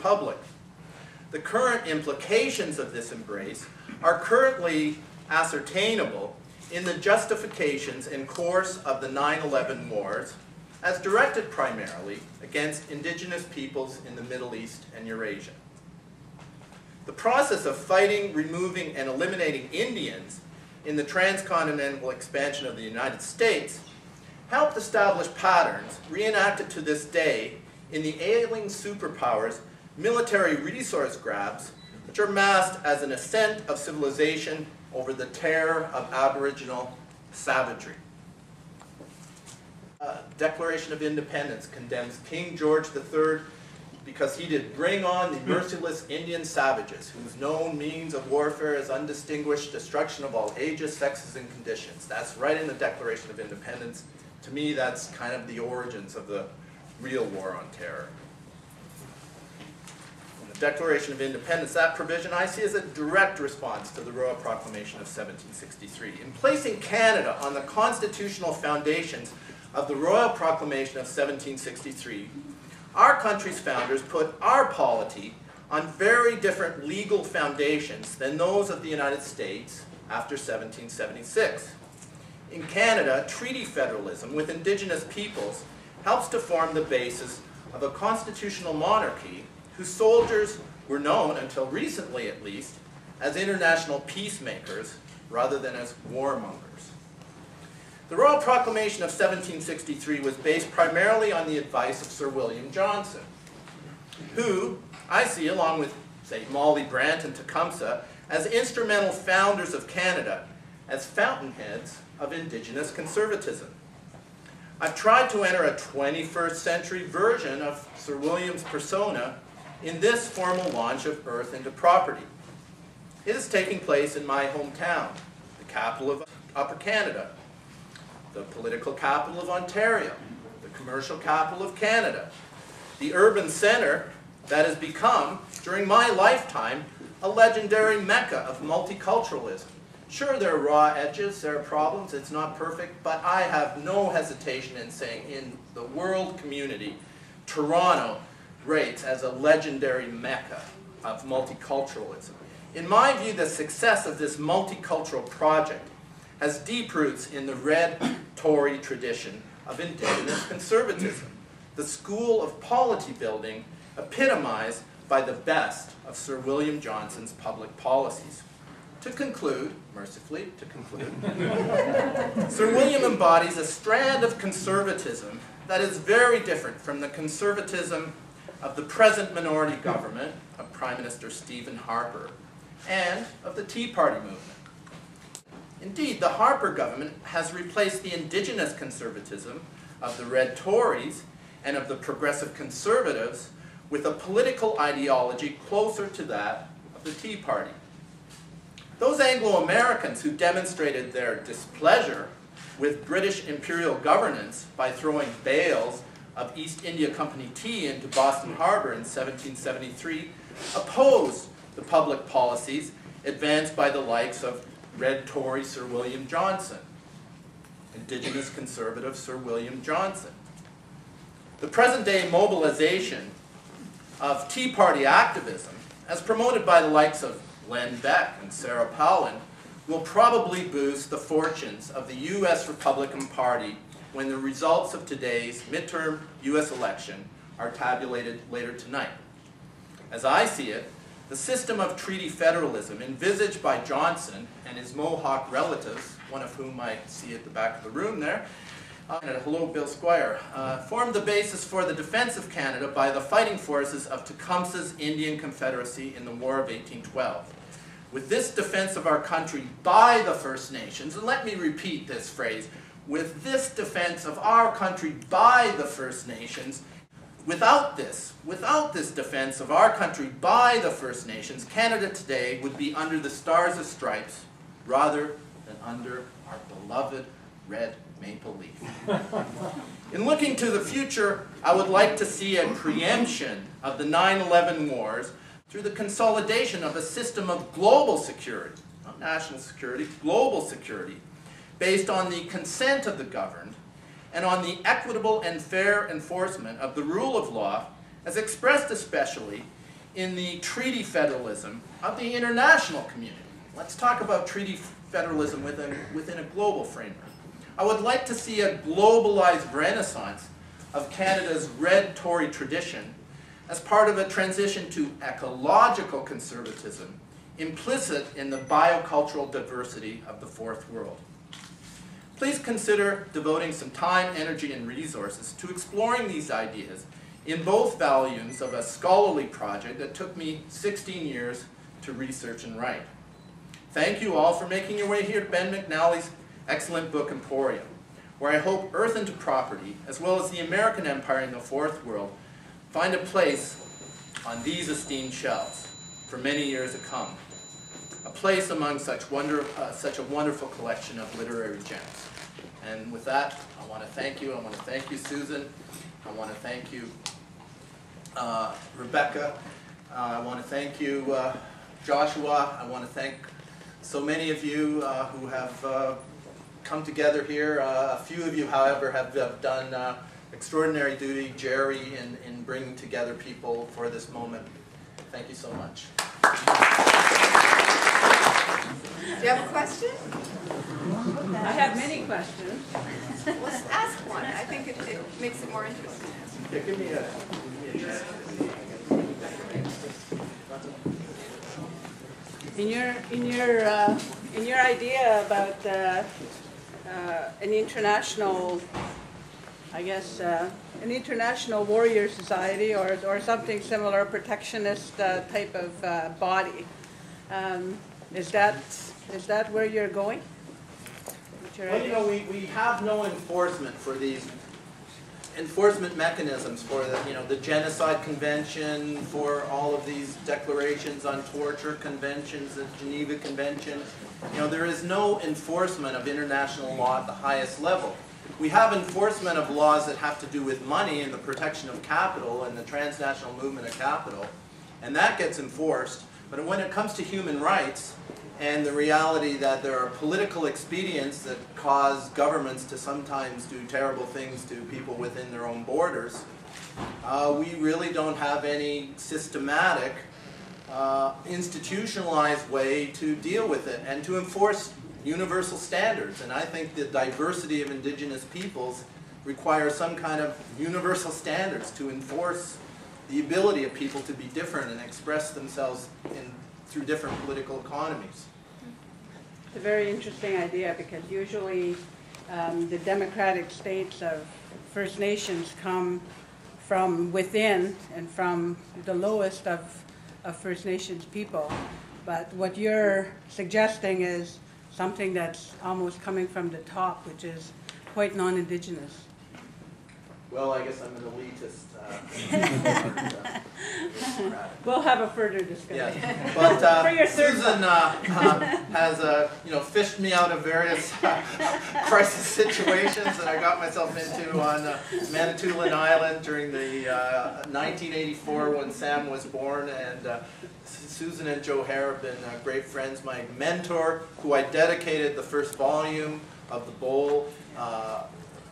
republic. The current implications of this embrace are currently ascertainable in the justifications and course of the 9/11 wars, as directed primarily against indigenous peoples in the Middle East and Eurasia. The process of fighting, removing, and eliminating Indians in the transcontinental expansion of the United States helped establish patterns reenacted to this day in the ailing superpowers' military resource grabs, which are masked as an ascent of civilization over the terror of Aboriginal savagery. Declaration of Independence condemns King George III because he did bring on the merciless Indian savages, whose known means of warfare is undistinguished destruction of all ages, sexes, and conditions. That's right in the Declaration of Independence. To me, that's kind of the origins of the real war on terror. In the Declaration of Independence, that provision I see as a direct response to the Royal Proclamation of 1763. In placing Canada on the constitutional foundations of the Royal Proclamation of 1763, our country's founders put our polity on very different legal foundations than those of the United States after 1776. In Canada, treaty federalism with Indigenous peoples helps to form the basis of a constitutional monarchy whose soldiers were known, until recently at least, as international peacemakers rather than as warmongers. The Royal Proclamation of 1763 was based primarily on the advice of Sir William Johnson, who I see, along with, say, Molly Brant and Tecumseh, as instrumental founders of Canada, as fountainheads of Indigenous conservatism. I've tried to enter a 21st century version of Sir William's persona in this formal launch of Earth into Property. It is taking place in my hometown, the capital of Upper Canada, the political capital of Ontario, the commercial capital of Canada, the urban center that has become, during my lifetime, a legendary mecca of multiculturalism. Sure, there are raw edges, there are problems, it's not perfect, but I have no hesitation in saying in the world community, Toronto rates as a legendary mecca of multiculturalism. In my view, the success of this multicultural project has deep roots in the red Tory tradition of Indigenous conservatism, the school of polity building epitomized by the best of Sir William Johnson's public policies. To conclude, mercifully to conclude, Sir William embodies a strand of conservatism that is very different from the conservatism of the present minority government of Prime Minister Stephen Harper and of the Tea Party movement. Indeed, the Harper government has replaced the Indigenous conservatism of the Red Tories and of the Progressive Conservatives with a political ideology closer to that of the Tea Party. Those Anglo-Americans who demonstrated their displeasure with British imperial governance by throwing bales of East India Company tea into Boston Harbor in 1773 opposed the public policies advanced by the likes of Red Tory Sir William Johnson, Indigenous conservative Sir William Johnson. The present-day mobilization of Tea Party activism, as promoted by the likes of Len Beck and Sarah Palin, will probably boost the fortunes of the U.S. Republican Party when the results of today's midterm U.S. election are tabulated later tonight. As I see it, the system of treaty federalism envisaged by Johnson and his Mohawk relatives, one of whom I see at the back of the room there, and hello Bill Squire, formed the basis for the defense of Canada by the fighting forces of Tecumseh's Indian Confederacy in the War of 1812. With this defense of our country by the First Nations, and let me repeat this phrase, with this defense of our country by the First Nations, without this defense of our country by the First Nations, Canada today would be under the Stars and Stripes rather than under our beloved red maple leaf. In looking to the future, I would like to see a preemption of the 9/11 wars through the consolidation of a system of global security, not national security, global security, based on the consent of the governed and on the equitable and fair enforcement of the rule of law as expressed especially in the treaty federalism of the international community. Let's talk about treaty federalism within a global framework. I would like to see a globalized renaissance of Canada's red Tory tradition as part of a transition to ecological conservatism implicit in the biocultural diversity of the Fourth World. Please consider devoting some time, energy, and resources to exploring these ideas in both volumes of a scholarly project that took me 16 years to research and write. Thank you all for making your way here to Ben McNally's excellent book Emporium, where I hope Earth into Property, as well as the American Empire in the Fourth World, find a place on these esteemed shelves for many years to come. A place among such a wonderful collection of literary gems. And with that, I want to thank you. I want to thank you, Susan. I want to thank you, Rebecca. I want to thank you, Joshua. I want to thank so many of you who have come together here. A few of you, however, have done extraordinary duty, Jerry, in bringing together people for this moment. Thank you so much. Do you have a question? I have many questions. Let's ask one. I think it makes it more interesting. Yeah, give me a In your idea about an international, I guess, an international warrior society or something similar, a protectionist type of body, is that where you're going? Well, you know, we have no enforcement for these enforcement mechanisms for the Genocide Convention, for all of these declarations on torture conventions, the Geneva Convention. You know, there is no enforcement of international law at the highest level. We have enforcement of laws that have to do with money and the protection of capital and the transnational movement of capital, and that gets enforced. But when it comes to human rights and the reality that there are political expedients that cause governments to sometimes do terrible things to people within their own borders, we really don't have any systematic, institutionalized way to deal with it and to enforce universal standards. And I think the diversity of indigenous peoples requires some kind of universal standards to enforce the ability of people to be different and express themselves through different political economies. It's a very interesting idea because usually the democratic states of First Nations come from within and from the lowest of First Nations people. But what you're suggesting is something that's almost coming from the top, which is quite non-Indigenous. Well, I guess I'm an elitist. We'll have a further discussion. Yeah. But Susan has fished me out of various crisis situations that I got myself into on Manitoulin Island during the 1984 when Sam was born, and Susan and Joe Hare have been great friends. My mentor, who I dedicated the first volume of The Bowl,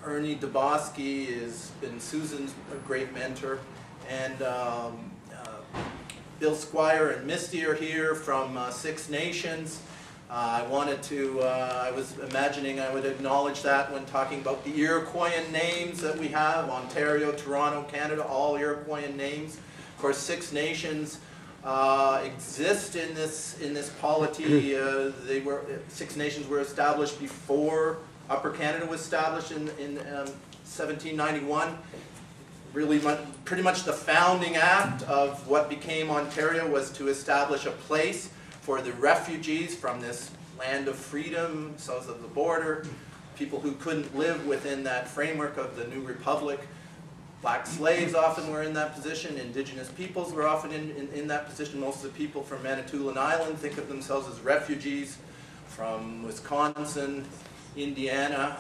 Ernie Dubosky, has been Susan's great mentor, and Bill Squire and Misty are here from Six Nations. I was imagining I would acknowledge that when talking about the Iroquoian names that we have: Ontario, Toronto, Canada, all Iroquoian names. Of course, Six Nations exist in this polity. Six Nations were established before Upper Canada was established in 1791. Really, pretty much the founding act of what became Ontario was to establish a place for the refugees from this land of freedom, south of the border, people who couldn't live within that framework of the new republic. Black slaves often were in that position. Indigenous peoples were often in that position. Most of the people from Manitoulin Island think of themselves as refugees from Wisconsin, Indiana,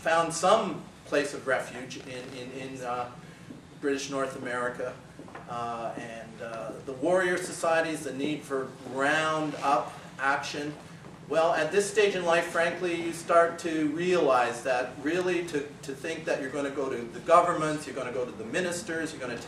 found some place of refuge in British North America. The warrior societies, the need for round-up action. Well, at this stage in life, frankly, you start to realize that really to think that you're going to go to the governments, you're going to go to the ministers, you're going to